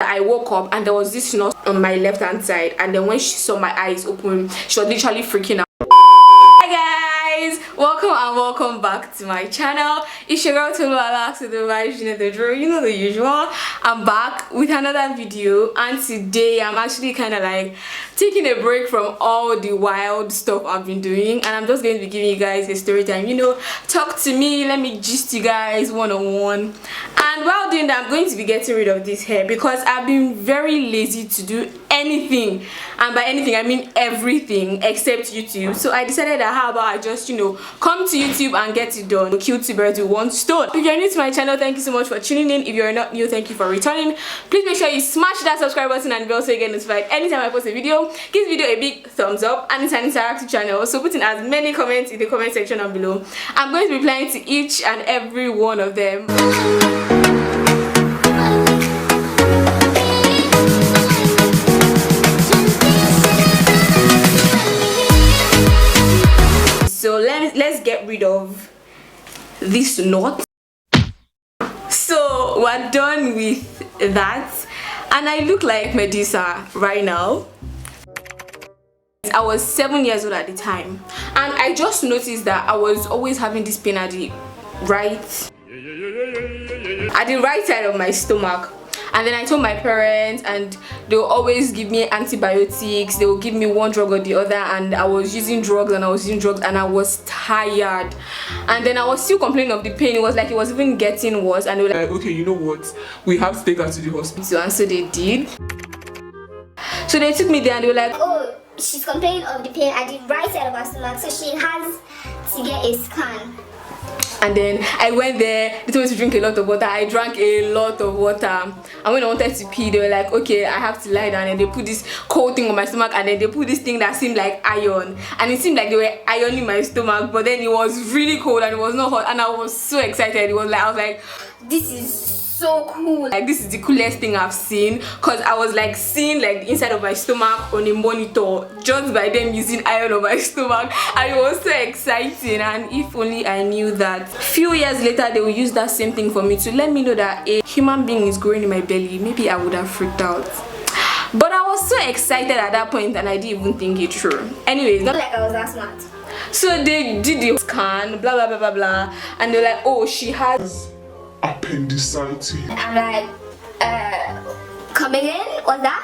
I woke up and there was this nurse on my left hand side, and then when she saw my eyes open, she was literally freaking out. Hi guys, welcome back to my channel. It's your girl Toluala, so the vibes, you know the drill, you know the usual. I'm back with another video, and today I'm actually kind of like taking a break from all the wild stuff I've been doing, and I'm just going to be giving you guys a story time. You know, talk to me, let me gist you guys one-on-one. And while doing that, I'm going to be getting rid of this hair because I've been very lazy to do anything, and by anything I mean everything except YouTube. So I decided that how about I just, you know, come to YouTube and get it done. Kill two birds with one stone. If you're new to my channel, thank you so much for tuning in. If you're not new, thank you for returning. Please make sure you smash that subscribe button and bell so you get notified anytime I post a video. Give this video a big thumbs up, and it's an interactive channel, so put in as many comments in the comment section down below. I'm going to be replying to each and every one of them. So let's get rid of this knot. So we're done with that, and I look like Medusa right now. I was 7 years old at the time, and I just noticed that I was always having this pain at the right side of my stomach. And then I told my parents, and they will always give me antibiotics. They will give me one drug or the other, and I was using drugs and I was tired. And then I was still complaining of the pain. It was like it was even getting worse, and they were like, okay, you know what, we have to take her to the hospital. And so they did. So they took me there and they were like, oh, she's complaining of the pain at the right side of her stomach, so she has to get a scan. And then I went there. They told me to drink a lot of water. I drank a lot of water, and when I wanted to pee, they were like, okay, I have to lie down. And they put this cold thing on my stomach, and then they put this thing that seemed like iron, and it seemed like they were ironing my stomach, but then it was really cold and it was not hot, and I was so excited. It was like, I was like, this is so cool, like this is the coolest thing I've seen, because I was like seeing like the inside of my stomach on a monitor just by them using iron on my stomach, and it was so exciting. And if only I knew that few years later they will use that same thing for me to let me know that a human being is growing in my belly, maybe I would have freaked out. But I was so excited at that point, and I didn't even think it through. Anyways, not like I was that smart. So they did the scan, blah blah blah blah blah, and they're like, oh, she has appendicitis. I'm like, come again? What's that?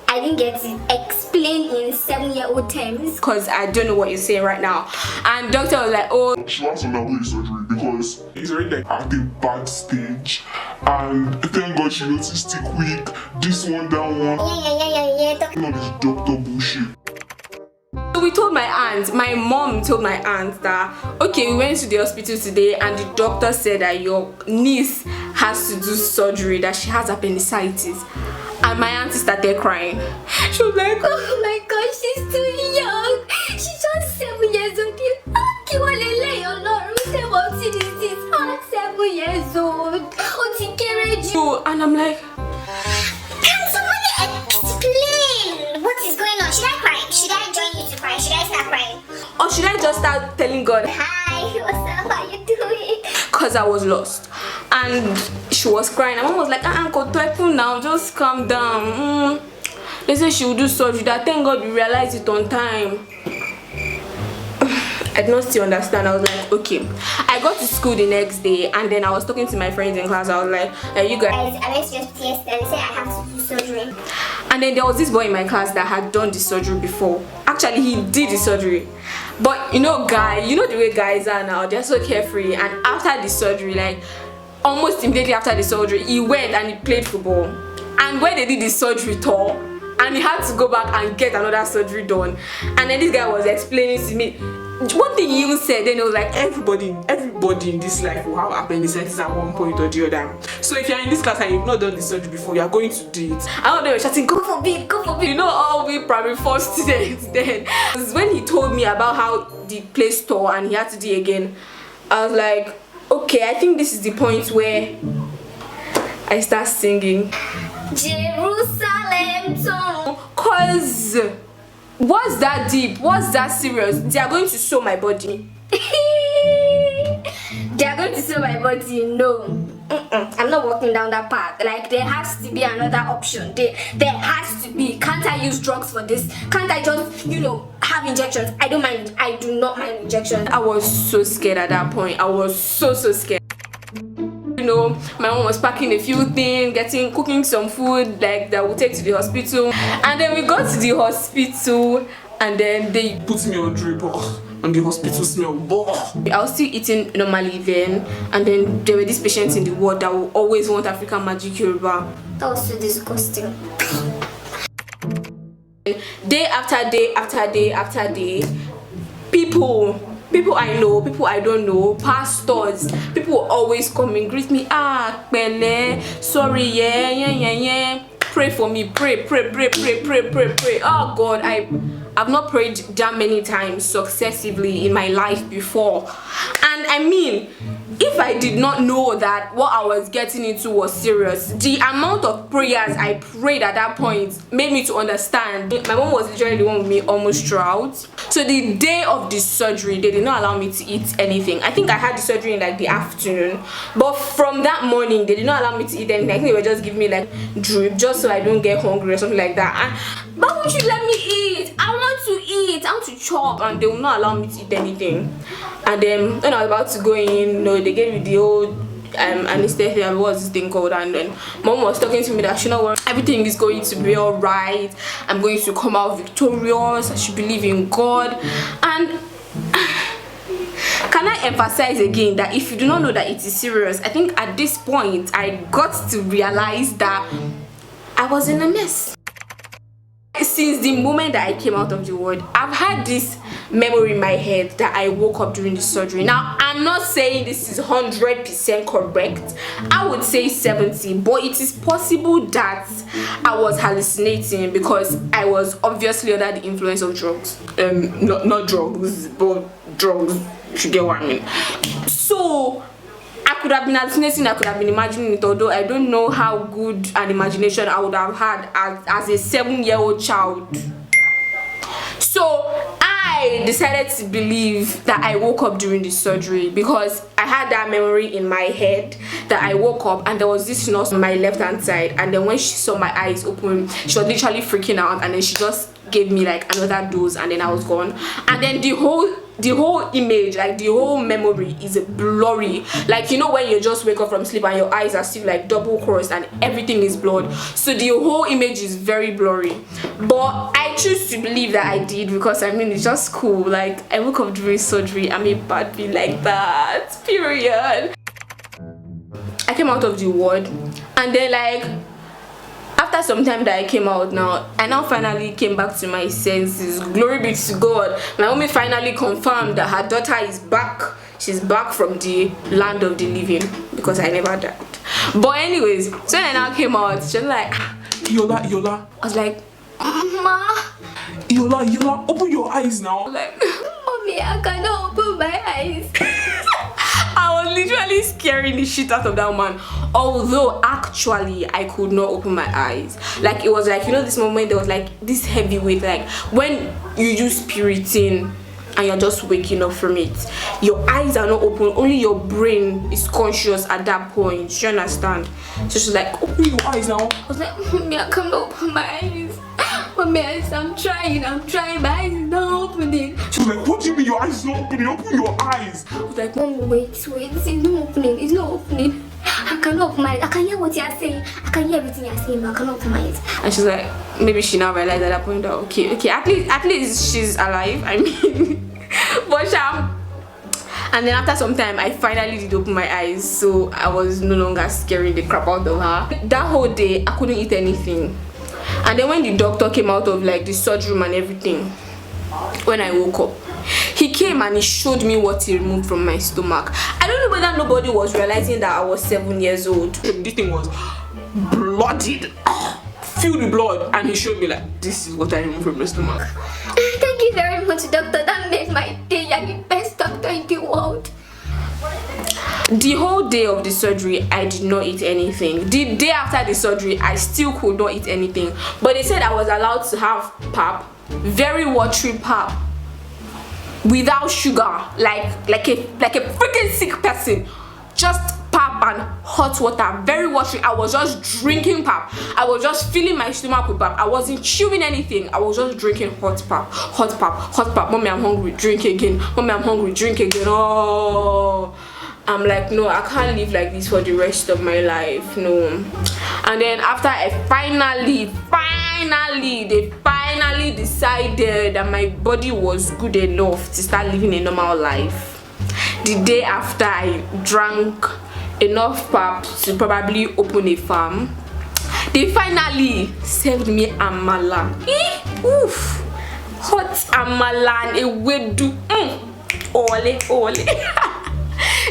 I didn't get it. Explain in 7-year-old terms, because I don't know what you're saying right now. And doctor was like, oh, she has to undergo surgery because it's already like at a bad stage, and thank God she noticed it quick. This one, that one. Yeah. All this doctor bullshit. So we told my aunt, my mom told my aunt that, okay, we went to the hospital today and the doctor said that your niece has to do surgery, that she has appendicitis. And my auntie started crying. She was like, oh my gosh, she's too young. She's just 7 years old. and I'm like, can somebody explain what is going on? Should I cry? Should I join you to cry? Should I start crying? or should I just start telling God, hi, what's up? How you doing? Because I was lost. And she was crying. And mom was like, Uncle, now, just calm down. They said she would do surgery. That thank God we realized it on time. I did not still understand. I was like, okay. I got to school the next day, and then I was talking to my friends in class. I was like, you guys, I went to your test and said I have to do surgery. And then there was this boy in my class that had done the surgery before. Actually, he did the surgery. But you know the way guys are now, they're so carefree. And after the surgery, like almost immediately after the surgery, he went and he played football. And when they did the surgery tour, and he had to go back and get another surgery done. And then this guy was explaining to me one thing he even said. Then it was like, everybody in this life will have appendicitis at one point or the other. So if you're in this class and you've not done the surgery before, you're going to do it. I know they were shouting, go for big, go for big. You know, all we primary 4 students then. When he told me about how the place tore and he had to do it again, I was like, okay, I think this is the point where I start singing Jerusalem song. Cause what's that deep? What's that serious? They are going to sew my body. They are going to sew my body. No. I'm not walking down that path. Like, there has to be another option. There has to be. Can't I use drugs for this? Can't I just, have injections? I don't mind. I do not mind injections. I was so scared at that point. I was so scared. My mom was packing a few things, cooking some food like that we'll take to the hospital. And then we got to the hospital and then they Put me on drip and the hospital smell. I was still eating normally then, and then there were these patients in the ward that will always want African magic Yoruba. That was so disgusting. Day after day after day after day, people I know, people I don't know, pastors, people will always come and greet me. Pele, sorry, yeah. Pray for me, pray. Oh God, I've not prayed that many times successively in my life before. And I mean, if I did not know that what I was getting into was serious, the amount of prayers I prayed at that point made me to understand. My mom was literally the one with me almost throughout. So the day of the surgery, they did not allow me to eat anything. I think I had the surgery in like the afternoon, but from that morning they did not allow me to eat anything. I think they were just giving me like drip just so I don't get hungry or something like that. And why won't you let me eat? I want to eat, I want to chop. And they will not allow me to eat anything. And then when I was about to go in, they gave me the old anesthesia, what's this thing called, and then mom was talking to me that everything is going to be all right. I'm going to come out victorious. I should believe in God. And can I emphasize again that if you do not know that it is serious, I think at this point I got to realize that I was in a mess. Since the moment that I came out of the ward, I've had this memory in my head that I woke up during the surgery. Now, I'm not saying this is 100% correct. I would say 70, but it is possible that I was hallucinating because I was obviously under the influence of drugs. Not drugs, but drugs, if you get what I mean. So I could have been hallucinating, I could have been imagining it, although I don't know how good an imagination I would have had as a 7-year-old child. So I decided to believe that I woke up during the surgery because I had that memory in my head that I woke up and there was this nurse on my left hand side, and then when she saw my eyes open, she was literally freaking out, and then she just gave me like another dose and then I was gone. And then the whole image, like the whole memory is blurry, like when you just wake up from sleep and your eyes are still like double crossed and everything is blurred. So the whole image is very blurry, but I choose to believe that I did because I mean it's just cool. Like I woke up during surgery, I'm a bad bee like that, period. I came out of the ward and then like after some time that I came out, I now finally came back to my senses. Glory be to God. My mommy finally confirmed that her daughter is back. She's back from the land of the living because I never died. But anyways, so when I now came out, she was like, Yola. I was like, Ma. Yola, open your eyes now. Like, Mommy, I cannot open my eyes. I was literally scaring the shit out of that woman. Although actually I could not open my eyes. Like it was like this moment there was like this heavy weight, like when you use Puritan and you're just waking up from it, your eyes are not open, only your brain is conscious at that point. Do you understand? So she's like, open your eyes now. I was like, Mommy, I cannot open my eyes. Mommy, I'm trying, my eyes is not opening. She was like, what do you mean your eyes is not opening? Open your eyes. I was like, Mommy, wait, it's not opening. I cannot open my eyes. I can hear what you're saying. I can hear everything you're saying, but I cannot open my eyes. and she's like, maybe she now realized at that point that okay, at least she's alive. I mean, but and then after some time I finally did open my eyes, so I was no longer scaring the crap out of her. That whole day I couldn't eat anything, and then when the doctor came out of like the surgery room and everything, when I woke up, he came and he showed me what he removed from my stomach. I don't know whether nobody was realizing that I was 7 years old. This thing was bloodied, filled with blood, and he showed me like, this is what I removed from my stomach. Thank you very much, doctor. That made my day. You're the best doctor in the world. The whole day of the surgery I did not eat anything. The day after the surgery I still could not eat anything, but they said I was allowed to have pap, very watery pap, without sugar, like a freaking sick person. Just pap pap and hot water, very watery. I was just drinking pap. I was just filling my stomach with pap. I wasn't chewing anything. I was just drinking hot pap, hot pap, hot pap. Mommy, I'm hungry, drink again. Mommy, I'm hungry, drink again. Oh, I'm like, no, I can't live like this for the rest of my life, no. And then after I finally they finally decided that my body was good enough to start living a normal life, the day after I drank enough pap to probably open a farm, they finally served me amala. Oof, hot amala and ewedu. Ole.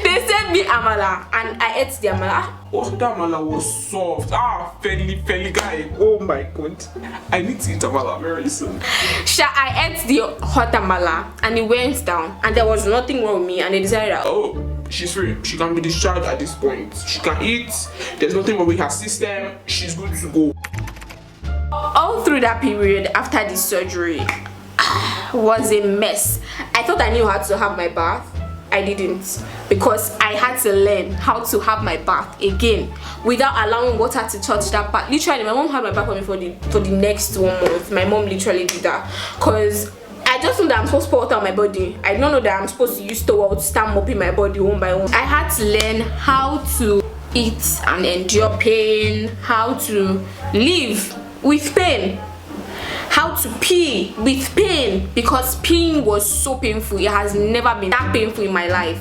They sent me amala and I ate the amala. Oh, that amala was soft. Felly guy. Oh my god. I need to eat amala very soon. I ate the hot amala and it went down and there was nothing wrong with me, and they decided that, oh, she's free. She can be discharged at this point. She can eat. There's nothing wrong with her system. She's good to go. all through that period after the surgery was a mess. I thought I knew how to have my bath. I didn't, because I had to learn how to have my bath again without allowing water to touch that part. Literally, my mom had my bath for me for the next 1 month. My mom literally did that, because I just know that I'm supposed to pour water on my body. I don't know that I'm supposed to use towel to start mopping my body one by one. I had to learn how to eat and endure pain, how to live with pain, how to pee with pain, because peeing was so painful. It has never been that painful in my life.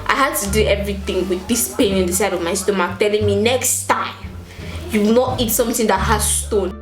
I had to do everything with this pain in the side of my stomach telling me, next time you will not eat something that has stone.